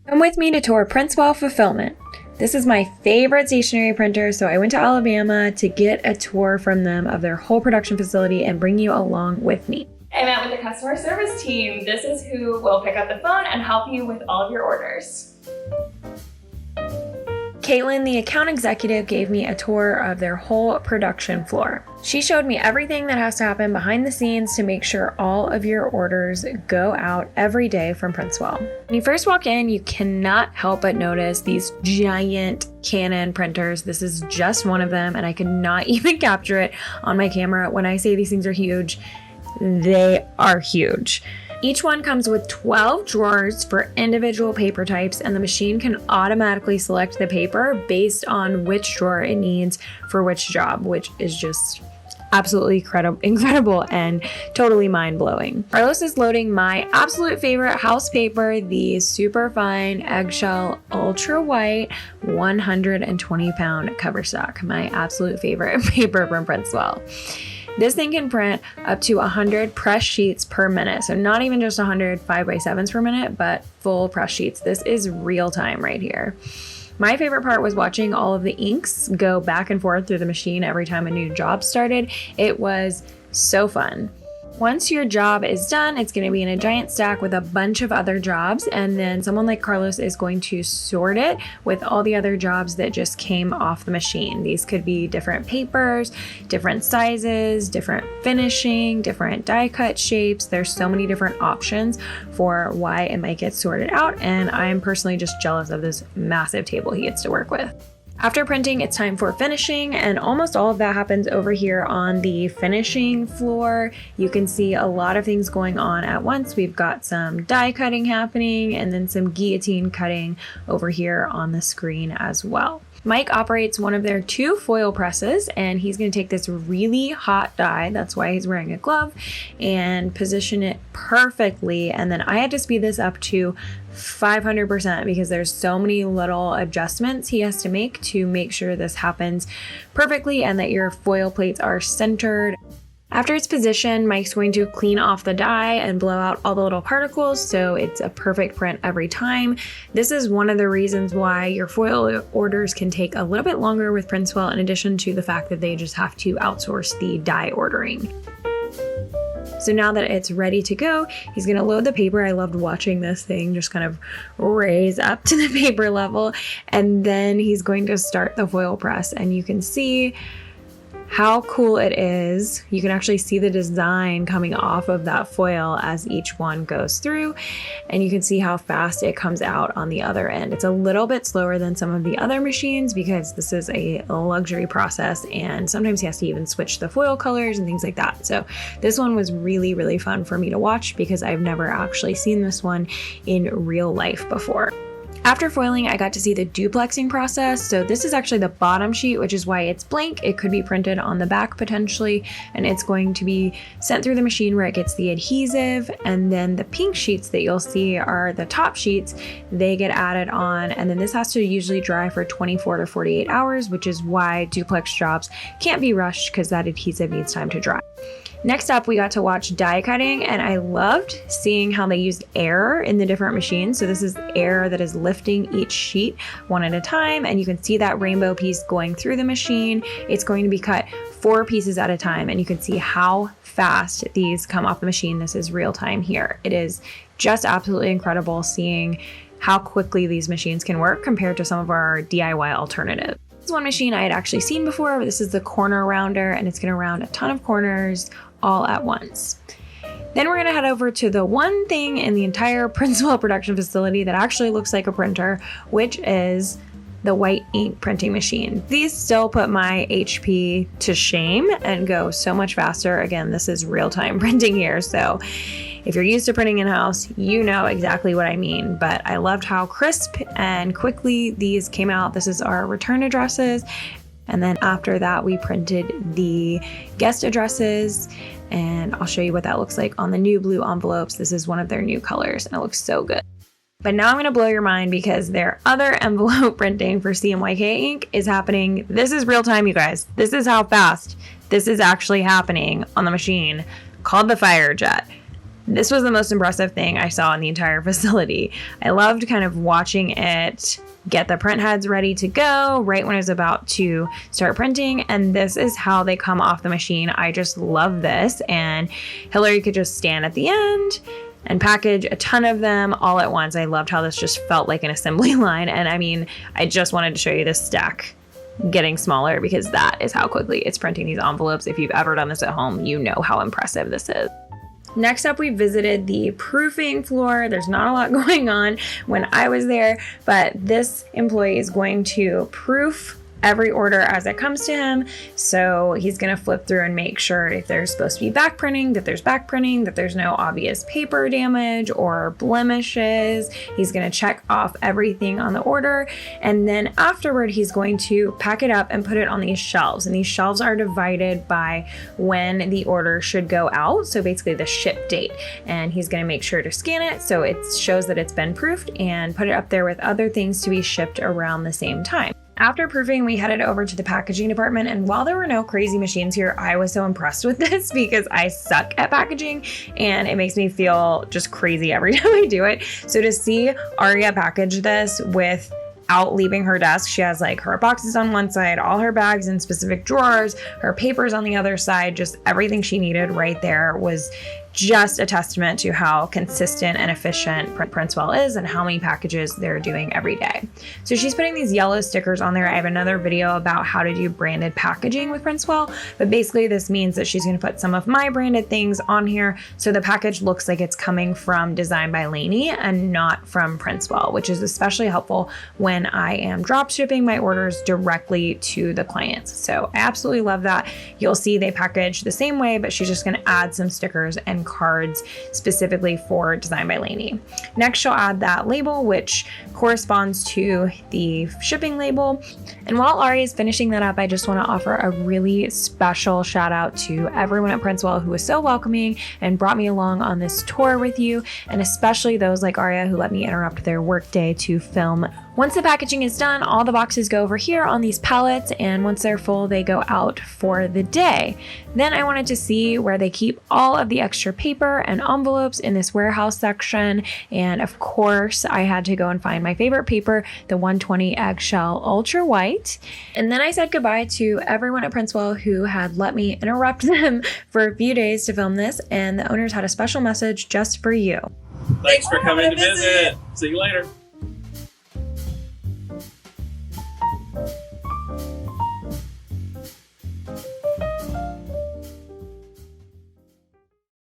Come with me to tour PrintsWell Fulfillment. This is my favorite stationery printer, so I went to Alabama to get a tour from them of their whole production facility and bring you along with me. I met with the customer service team. This is who will pick up the phone and help you with all of your orders. Caitlin, the account executive, gave me a tour of their whole production floor. She showed me everything that has to happen behind the scenes to make sure all of your orders go out every day from PrintsWell. When you first walk in, you cannot help but notice these giant Canon printers. This is just one of them, and I could not even capture it on my camera. When I say these things are huge, they are huge. Each one comes with 12 drawers for individual paper types, and the machine can automatically select the paper based on which drawer it needs for which job, which is just absolutely incredible and totally mind-blowing. Carlos is loading my absolute favorite house paper, the super fine eggshell ultra white 120-pound cover stock, my absolute favorite paper from PrintsWell. This thing can print up to 100 press sheets per minute. So not even just 100 5x7s per minute, but full press sheets. This is real time right here. My favorite part was watching all of the inks go back and forth through the machine every time a new job started. It was so fun. Once your job is done, it's going to be in a giant stack with a bunch of other jobs, and then someone like Carlos is going to sort it with all the other jobs that just came off the machine. These could be different papers, different sizes, different finishing, different die cut shapes. There's so many different options for why it might get sorted out, and I'm personally just jealous of this massive table he gets to work with. After printing, it's time for finishing, and almost all of that happens over here on the finishing floor. You can see a lot of things going on at once. We've got some die cutting happening and then some guillotine cutting over here on the screen as well. Mike operates one of their 2 foil presses, and he's going to take this really hot die, that's why he's wearing a glove, and position it perfectly. And then I had to speed this up to 500% because there's so many little adjustments he has to make sure this happens perfectly and that your foil plates are centered. After it's positioned, Mike's going to clean off the die and blow out all the little particles so it's a perfect print every time. This is one of the reasons why your foil orders can take a little bit longer with PrintsWell, in addition to the fact that they just have to outsource the die ordering. So now that it's ready to go, he's going to load the paper. I loved watching this thing just kind of raise up to the paper level, and then he's going to start the foil press, and you can see how cool it is. You can actually see the design coming off of that foil as each one goes through, and you can see how fast it comes out on the other end. It's a little bit slower than some of the other machines because this is a luxury process, and sometimes he has to even switch the foil colors and things like that. So this one was really, really fun for me to watch because I've never actually seen this one in real life before. After foiling, I got to see the duplexing process. So this is actually the bottom sheet, which is why it's blank. It could be printed on the back potentially, and it's going to be sent through the machine where it gets the adhesive. And then the pink sheets that you'll see are the top sheets. They get added on, and then this has to usually dry for 24 to 48 hours, which is why duplex jobs can't be rushed because that adhesive needs time to dry. Next up, we got to watch die cutting, and I loved seeing how they used air in the different machines. So this is air that is lifting each sheet one at a time, and you can see that rainbow piece going through the machine. It's going to be cut 4 pieces at a time, and you can see how fast these come off the machine. This is real time here. It is just absolutely incredible seeing how quickly these machines can work compared to some of our DIY alternatives. This is one machine I had actually seen before. This is the corner rounder, and it's going to round a ton of corners all at once. Then we're going to head over to the one thing in the entire PrintsWell production facility that actually looks like a printer, which is the white ink printing machine. These still put my HP to shame and go so much faster. Again, this is real-time printing here, so if you're used to printing in-house, you know exactly what I mean, but I loved how crisp and quickly these came out. This is our return addresses, and then after that, we printed the guest addresses, and I'll show you what that looks like on the new blue envelopes. This is one of their new colors, and it looks so good. But now I'm going to blow your mind because their other envelope printing for CMYK ink is happening. This is real time, you guys. This is how fast this is actually happening on the machine called the Firejet. This was the most impressive thing I saw in the entire facility. I loved kind of watching it get the print heads ready to go right when I was about to start printing. And this is how they come off the machine. I just love this. And Hillary could just stand at the end and package a ton of them all at once. I loved how this just felt like an assembly line. And I mean, I just wanted to show you this stack getting smaller because that is how quickly it's printing these envelopes. If you've ever done this at home, you know how impressive this is. Next up, we visited the proofing floor. There's not a lot going on when I was there, but this employee is going to proof every order as it comes to him. So he's going to flip through and make sure if there's supposed to be back printing, that there's back printing, that there's no obvious paper damage or blemishes. He's going to check off everything on the order. And then afterward, he's going to pack it up and put it on these shelves. And these shelves are divided by when the order should go out. So basically the ship date. And he's going to make sure to scan it so it shows that it's been proofed and put it up there with other things to be shipped around the same time. After proofing, we headed over to the packaging department, and while there were no crazy machines here, I was so impressed with this because I suck at packaging and it makes me feel just crazy every time I do it. So to see Aria package this without leaving her desk, she has like her boxes on one side, all her bags in specific drawers, her papers on the other side, just everything she needed right there was just a testament to how consistent and efficient PrintsWell is and how many packages they're doing every day. So she's putting these yellow stickers on there. I have another video about how to do branded packaging with PrintsWell, but basically this means that she's going to put some of my branded things on here so the package looks like it's coming from Design by Laney and not from PrintsWell, which is especially helpful when I am drop shipping my orders directly to the clients. So I absolutely love that. You'll see they package the same way, but she's just going to add some stickers and cards specifically for Design by Laney. Next, she'll add that label, which corresponds to the shipping label. And while Ari is finishing that up, I just want to offer a really special shout out to everyone at PrintsWell who was so welcoming and brought me along on this tour with you, and especially those like Aria who let me interrupt their workday to film. Once the packaging is done, all the boxes go over here on these pallets, and once they're full, they go out for the day. Then I wanted to see where they keep all of the extra paper and envelopes in this warehouse section, and of course, I had to go and find my favorite paper, the 120 Eggshell Ultra White. And then I said goodbye to everyone at PrintsWell who had let me interrupt them for a few days to film this, and the owners had a special message just for you. Thanks for coming to visit. See you later.